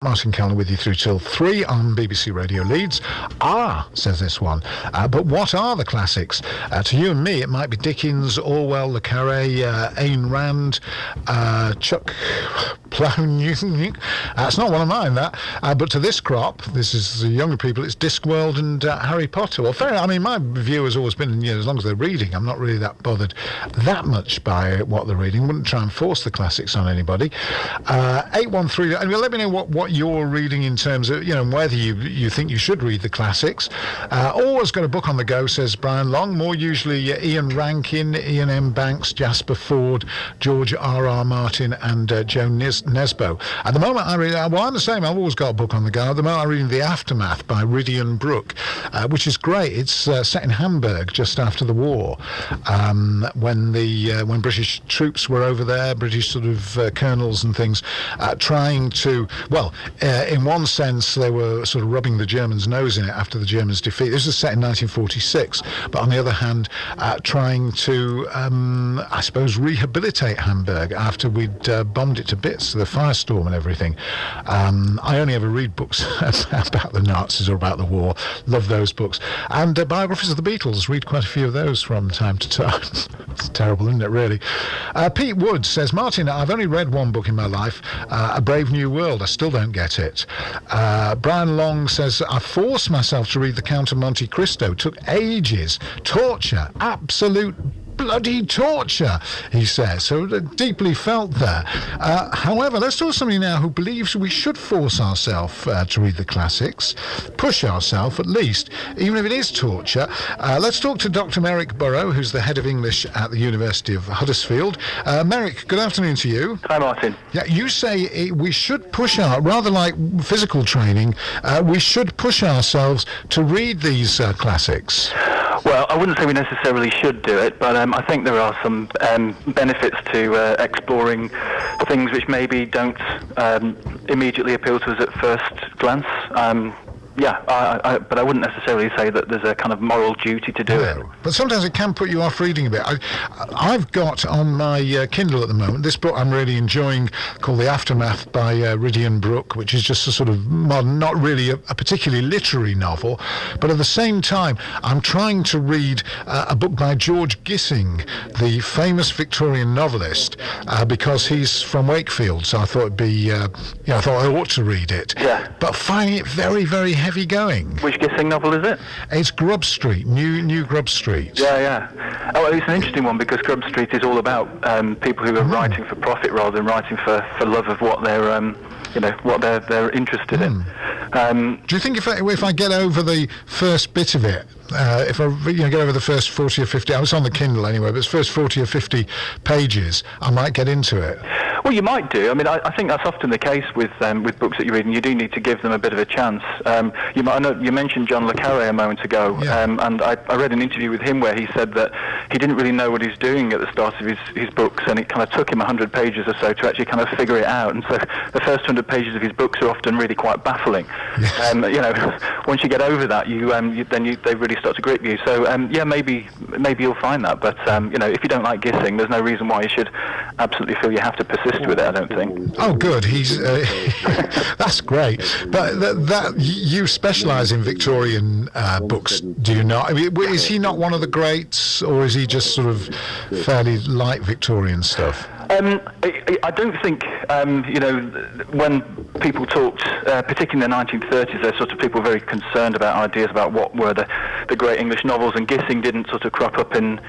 Martin Callan with you through till 3 on BBC Radio Leeds. Says this one. But what are the classics? To you and me, it might be Dickens, Orwell, Le Carré, Ayn Rand, Chuck Palahniuk. It's not one of mine, that. But to this crop, this is the younger people, it's Discworld and Harry Potter. Well, fair. I mean, my view has always been, as long as they're reading, I'm not really that bothered that much by what they're reading. Wouldn't try and force the classics on anybody. 813. And let me know what you're reading in terms of, whether you think you should read the classics. Always got a book on the go, says Brian Long. More usually Ian Rankin, Ian M. Banks, Jasper Ford, George R.R. Martin, and Joe Nesbo. At the moment, I read. Well, I'm the same. I've always got a book on the go. At the moment, I'm reading The Aftermath by Ridian Brooke, which is great. It's set in Hamburg just after the war, when British troops were over there, British sort of colonels and things, trying to, in one sense, they were sort of rubbing the Germans' nose in it after the Germans' defeat. This was set in 1946, but on the other hand, trying to, I suppose, rehabilitate Hamburg after we'd bombed it to bits, the firestorm and everything. I only ever read books about the Nazis or about the war. Love those books. And biographies of the Beatles, read quite a few of those from time to time. It's terrible, isn't it, really? Pete Wood says, Martin, I've only read one book in my life, A Brave New World. I still don't get it. Brian Long says, I forced myself to read The Count of Monte Cristo. Took ages. Torture. Absolute bloody torture, he says. So deeply felt there. However, let's talk to somebody now who believes we should force ourselves to read the classics, push ourselves at least, even if it is torture. Let's talk to Dr Merrick Burrow, who's the head of English at the University of Huddersfield. Merrick, good afternoon to you. Hi, Martin. Yeah, you say we should push rather like physical training, we should push ourselves to read these classics. Well, I wouldn't say we necessarily should do it, but I think there are some benefits to exploring things which maybe don't immediately appeal to us at first glance. But I wouldn't necessarily say that there's a kind of moral duty to do it. But sometimes it can put you off reading a bit. I've got on my Kindle at the moment this book I'm really enjoying called The Aftermath by Ridian Brooke, which is just a sort of modern, not really a particularly literary novel, but at the same time I'm trying to read a book by George Gissing, the famous Victorian novelist, because he's from Wakefield, so I thought it'd be, I thought I ought to read it. Yeah. But finding it very, very heavy going. Which Gissing novel is it? It's Grub Street, New Grub Street. Yeah. Oh, well, it's an interesting one because Grub Street is all about people who are writing for profit rather than writing for love of what they're what they're interested in. Do you think if I get over the first bit of it, if I get over the first 40 or 50, I was on the Kindle anyway, but it's first 40 or 50 pages, I might get into it? Well, you might do. I mean, I think that's often the case with books that you read, and you do need to give them a bit of a chance. I know you mentioned John Le Carré a moment ago, and I read an interview with him where he said that he didn't really know what he was doing at the start of his books, and it kind of took him 100 pages or so to actually kind of figure it out. And so the first 100 pages of his books are often really quite baffling. Yes. Once you get over that, they really start to grip you. So maybe you'll find that. But if you don't like Gissing, there's no reason why you should absolutely feel you have to persist with it, I don't think. Oh, good. He's that's great. But that you specialise in Victorian books, do you not? I mean, is he not one of the greats, or is he just sort of fairly light Victorian stuff? I don't think, when people talked, particularly in the 1930s, there's sort of people very concerned about ideas about what were the great English novels, and Gissing didn't sort of crop up in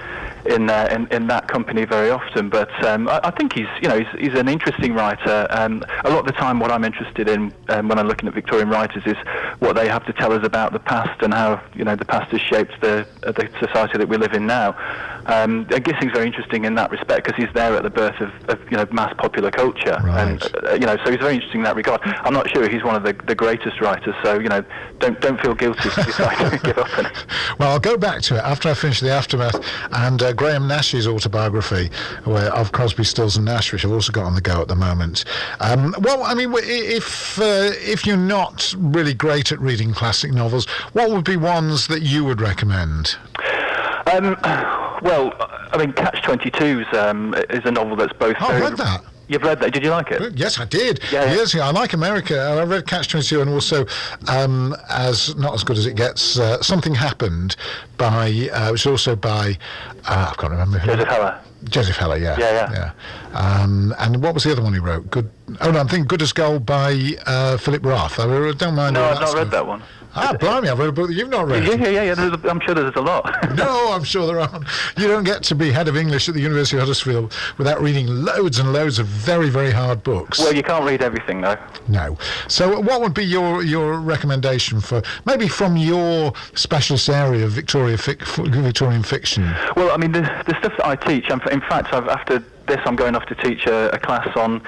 that company very often. But I think he's an interesting writer. A lot of the time, what I'm interested in when I'm looking at Victorian writers is what they have to tell us about the past and how the past has shaped the society that we live in now. Gissing's very interesting in that respect because he's there at the birth of mass popular culture, right. And so he's very interesting in that regard. I'm not sure he's one of the greatest writers, so don't feel guilty if you decide to give up on it. Well, I'll go back to it after I finish The Aftermath and Graham Nash's autobiography of Crosby, Stills and Nash, which I've also got on the go at the moment. Well, I mean, if you're not really great at reading classic novels, what would be ones that you would recommend? Well, I mean, Catch-22 is a novel that's both. I've read that. You've read that? Did you like it? Yes, I did. Yeah. Years ago. I like America. I read Catch-22 and also, as not as good as it gets, Something Happened by, which is also by, I can't remember who. Joseph Heller, yeah. Yeah. And what was the other one he wrote? I'm thinking Good as Gold by Philip Roth. I don't mind. No, I've not read that one. Blimey, I've read a book that you've not read. Yeah. I'm sure there's a lot. No, I'm sure there aren't. You don't get to be head of English at the University of Huddersfield without reading loads and loads of very, very hard books. Well, you can't read everything, though. No. So what would be your recommendation for, maybe from your specialist area of Victorian fiction? Well, I mean, the stuff that I teach, in fact, after this, I'm going off to teach a class on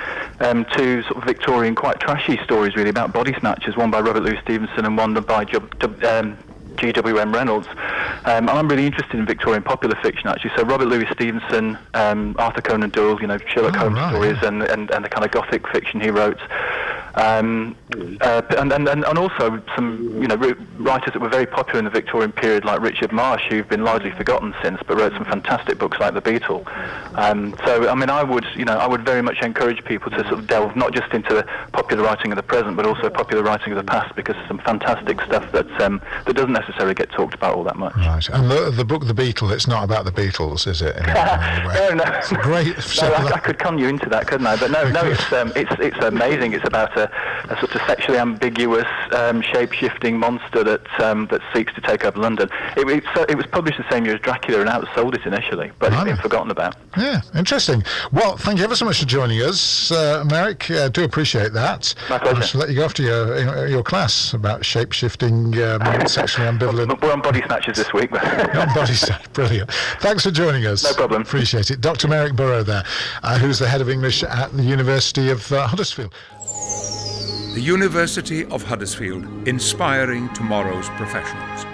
two sort of Victorian, quite trashy stories, really, about body snatchers, one by Robert Louis Stevenson and one by G.W.M. Reynolds. And I'm really interested in Victorian popular fiction, actually. So Robert Louis Stevenson, Arthur Conan Doyle, Sherlock Holmes stories, and the kind of Gothic fiction he wrote. And also some writers that were very popular in the Victorian period, like Richard Marsh, who've been largely forgotten since, but wrote some fantastic books like The Beetle. So I mean, I would very much encourage people to sort of delve not just into the popular writing of the present, but also popular writing of the past, because there's some fantastic stuff that doesn't necessarily get talked about all that much. Right. And the book The Beetle, it's not about the Beatles, is it? No. It's great. I could con you into that, couldn't I? But no, it's amazing. It's about a sort of sexually ambiguous, shape-shifting monster that seeks to take over London. It was published the same year as Dracula and outsold it initially, but it's been forgotten about. Yeah, interesting. Well, thank you ever so much for joining us, Merrick. Do appreciate that. My pleasure. I shall let you go off to your class about shape-shifting, sexually ambivalent. We're on body snatchers this week. On body snatch, brilliant. Thanks for joining us. No problem. Appreciate it. Dr Merrick Burrow there, who's the head of English at the University of Huddersfield. The University of Huddersfield, inspiring tomorrow's professionals.